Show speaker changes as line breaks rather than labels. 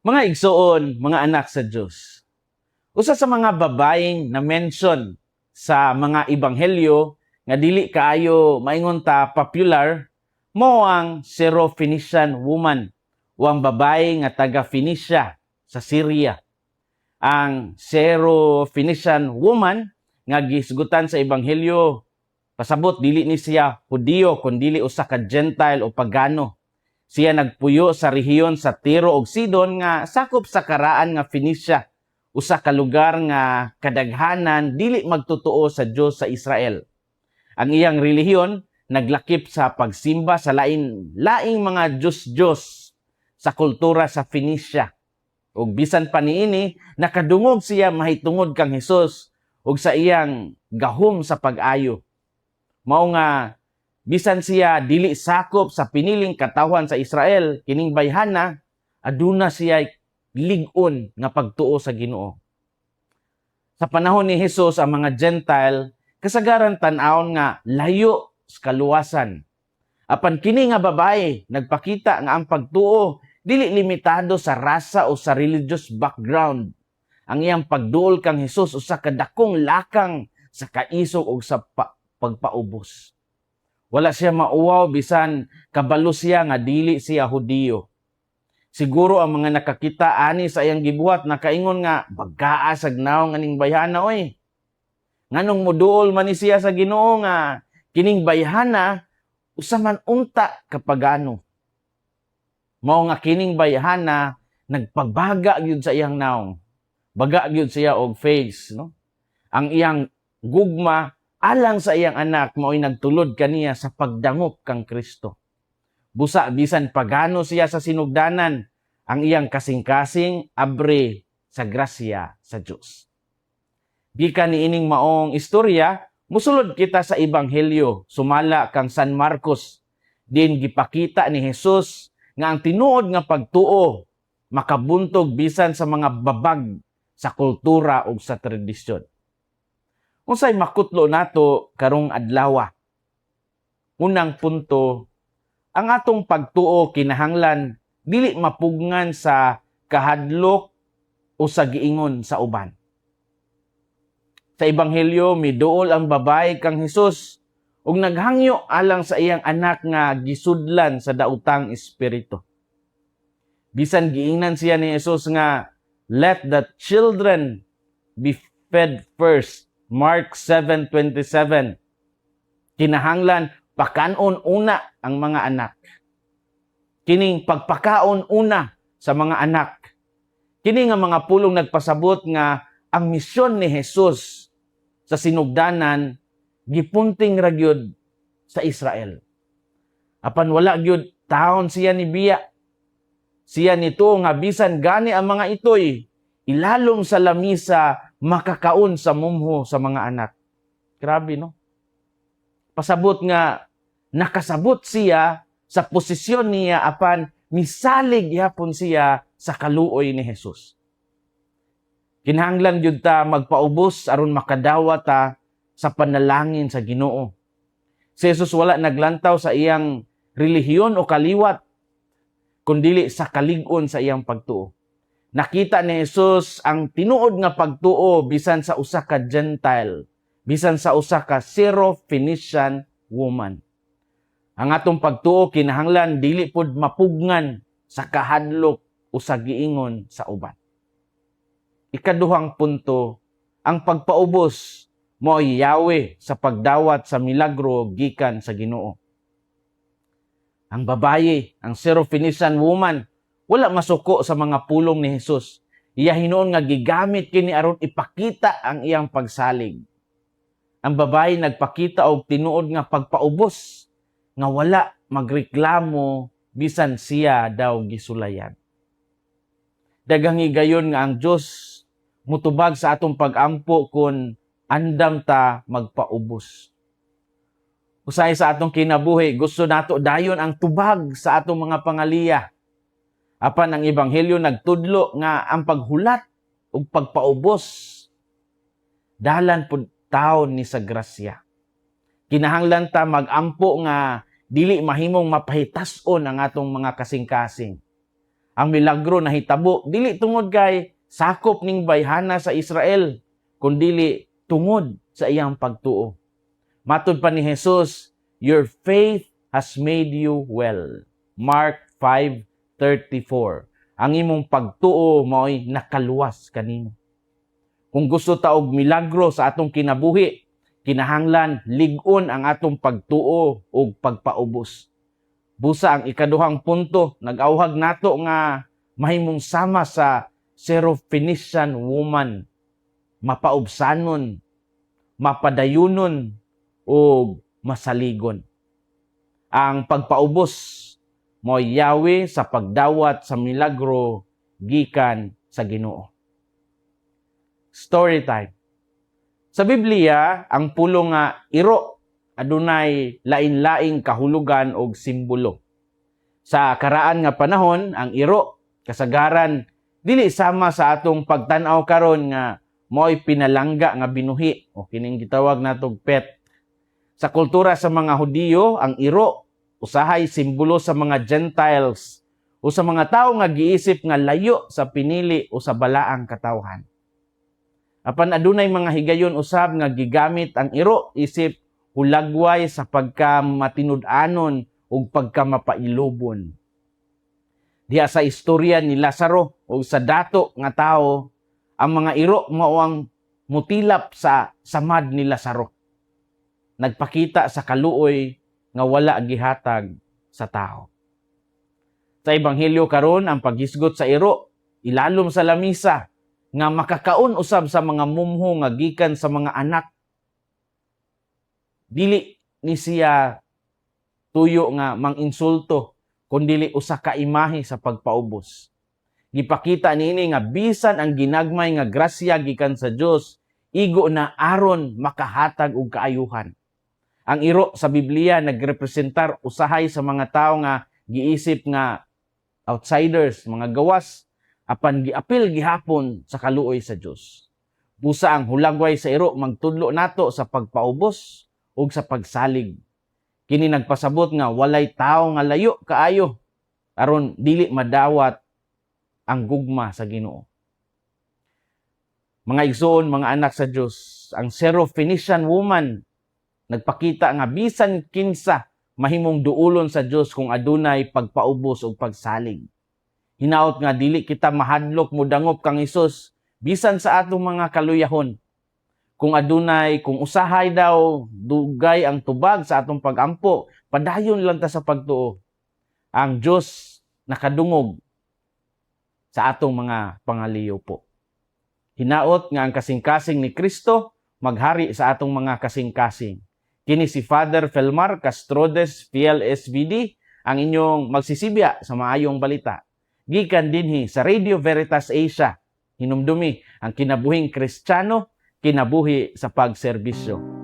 Mga igsoon, mga anak sa Diyos. Usa sa mga babaeng na mention sa mga ebanghelyo nga dili kaayo maingon ta popular mao ang Syrophoenician woman o ang babae nga taga Phoenicia sa Syria. Ang Syrophoenician woman nga gisgutan sa ebanghelyo pasabot dili ni siya Hudiyo kundi usa ka Gentile o pagano. Siya nagpuyo sa rehiyon sa Tiro ug Sidon nga sakop sa karaan nga Phoenicia, usa ka lugar nga kadaghanan dili magtotoo sa Dios sa Israel. Ang iyang relihiyon naglakip sa pagsimba sa laing mga Diyos-Diyos sa kultura sa Phoenicia. Ug bisan pa niini nakadungog siya mahitungod kang Hesus ug sa iyang gahom sa pag-ayo. Mao nga bisan siya dili sakop sa piniling katawhan sa Israel, kining bayhana, aduna siya lig-on nga pagtuo sa Ginoo. Sa panahon ni Hesus ang mga Gentile, kasagaran tan-awon nga layo sa kaluwasan. Apan kini nga babae, nagpakita nga ang pagtuo, dili limitado sa rasa o sa religious background. Ang iyang pagduol kang Hesus usa ka dakong lakang sa kaisog o sa pagpaubos. Wala siya mauwaw bisan kabalo siya nga dili siya Hudiyo. Siguro ang mga nakakita ani sa iyang gibuhat nakaingon nga bagaa sag naong aning bayhana oy. Nganong moduol man ni siya sa Ginoo nga kining bayhana usa man unta kapagano. Mao nga kining bayhana nagpagbaga gyud sa iyang naong. Baga gyud siya og face, no? Ang iyang gugma alang sa iyang anak mao'y nagtulod kaniya sa pagdangop kang Kristo. Busa bisan pagano siya sa sinugdanan, ang iyang kasing-kasing abre sa grasya sa Dios. Gikan niining maong istorya, musulod kita sa ebanghelyo, sumala kang San Marcos. Din gipakita ni Hesus nga ang tinuod nga pagtuo makabuntog bisan sa mga babag sa kultura ug sa tradisyon. Unsay makutlo nato karong adlaw? Unang punto, ang atong pagtuo kinahanglan dili mapugngan sa kahadlok o sa giingon sa uban. Sa ebanghelyo miduol ang babae kang Hesus ug naghangyo alang sa iyang anak nga gisudlan sa daotang espiritu. Bisan giingnan siya ni Hesus nga let the children be fed first. Mark 7:27. Kinahanglan pakaon una ang mga anak. Kining pagpakaon una sa mga anak. Kini nga mga pulong nagpasabot nga ang misyon ni Hesus sa sinugdanan gipunting ra gyud sa Israel. Apan wala gyud taon siya ni biya. Siya nito nga bisan gani ang mga itoy ilalom sa lamisa makakaon sa mumho sa mga anak. Grabe, no? Pasabot nga nakasabot siya sa posisyon niya apan misalig yapon siya sa kaluoy ni Hesus. Kinahanglan gyud ta magpaubos aron makadawa ta sa panalangin sa Ginoo. Si Hesus wala naglantaw sa iyang relihiyon o kaliwat kundi sa kalig-on sa iyang pagtuo. Nakita ni Hesus ang tinuod nga pagtuo bisan sa usa ka Gentile, bisan sa usa ka Syrophoenician woman. Ang atong pagtuo kinahanglan dili pod mapugngan sa kahadlok o sa giingon sa uban. Ikaduhang punto, ang pagpaubos mao Yahweh sa pagdawat sa milagro gikan sa Ginoo. Ang babaye, ang Syrophoenician woman, wala masuko sa mga pulong ni Hesus. Iya hinuon nga gigamit kini aron ipakita ang iyang pagsalig. Ang babae nagpakita og tinuod nga pagpaubos nga wala magreklamo bisan siya daw gisulayan. Daghang higayon nga ang Dios mutubag sa atong pag-ampo kun andam ta magpaubos. Usay sa atong kinabuhi gusto nato dayon ang tubag sa atong mga pangaliya. Apan ang ebanghelyo nagtudlo nga ang paghulat ug pagpaubos dalan pud taon ni sa grasya. Kinahanglan ta magampo nga dili mahimong mapahitas-on ang atong mga kasing-kasing. Ang milagro na hitabo dili tungod kay sakop ning bayhana sa Israel, kundili tungod sa iyang pagtuo. Matud pa ni Jesus, your faith has made you well. Mark 5:34. Ang imong pagtuo mao'y nakaluwas kanimo. Kung gusto ta og milagro sa atong kinabuhi, kinahanglan lig-on ang atong pagtuo ug pagpaubos. Busa ang ikaduhang punto, nag-awhag nato nga mahimong sama sa Syrophoenician woman, mapaubsanon, mapadayunon o masaligon. Ang pagpaubos mo yawi sa pagdawat sa milagro gikan sa Ginoo. Story time. Sa Biblia, ang pulo nga iro adunay lain-laing kahulugan og simbolo. Sa karaan nga panahon, ang iro kasagaran dili sama sa atong pagtan-aw karon nga mo'y pinalangga nga binuhi o kining gitawag natog pet. Sa kultura sa mga Hudiyo, ang iro usahay simbolo sa mga Gentiles o sa mga tawo nga giisip nga layo sa pinili o sa balaang katawhan. Apan adunay mga higayon usab nga gigamit ang iro isip hulagway sa pagkamatinud-anon ug pagkamapailobon. Diha sa istorya ni Lazaro o sa dato nga tawo, ang mga iro mao ang mutilap sa samad ni Lazaro. Nagpakita sa kaluoy nga wala gihatag sa tao. Sa ebanghelyo karon ang paghisgot sa iro ilalom sa lamisa nga makakaon usab sa mga mumho nga gikan sa mga anak. Dili ni siya tuyo nga manginsulto kundili usa ka imahe sa pagpaubos. Gipakita niini nga bisan ang ginagmay nga grasya gikan sa Dios, igo na aron makahatag og kaayuhan. Ang iro sa Biblia nagrepresentar usahay sa mga tawo nga giisip nga outsiders, mga gawas, apan giapil gihapon sa kaluoy sa Dios. Busa ang hulagway sa iro magtudlo nato sa pagpaubos ug sa pagsalig. Kini nagpasabot nga walay tawo nga layo kaayo aron dili madawat ang gugma sa Ginoo. Mga igsoon, mga anak sa Dios, ang Syrophoenician woman nagpakita nga bisan kinsa mahimong duulon sa Dios kung adunay pagpaubos ug pagsalig. Hinaot nga dili kita mahadlok modangop kang Hesus bisan sa atong mga kaluyahon. Kung usahay daw dugay ang tubag sa atong pagampo, padayon lang ta sa pagtuo. Ang Dios nakadungog sa atong mga pangaliyo po. Hinaot nga ang kasing-kasing ni Kristo maghari sa atong mga kasing-kasing. Kini si Father Felmar Castrodes, PLSVD, ang inyong magsisibya sa maayong balita. Gikan dinhi sa Radio Veritas Asia, hinumdumi ang kinabuhing Kristiyano, kinabuhi sa pagserbisyo.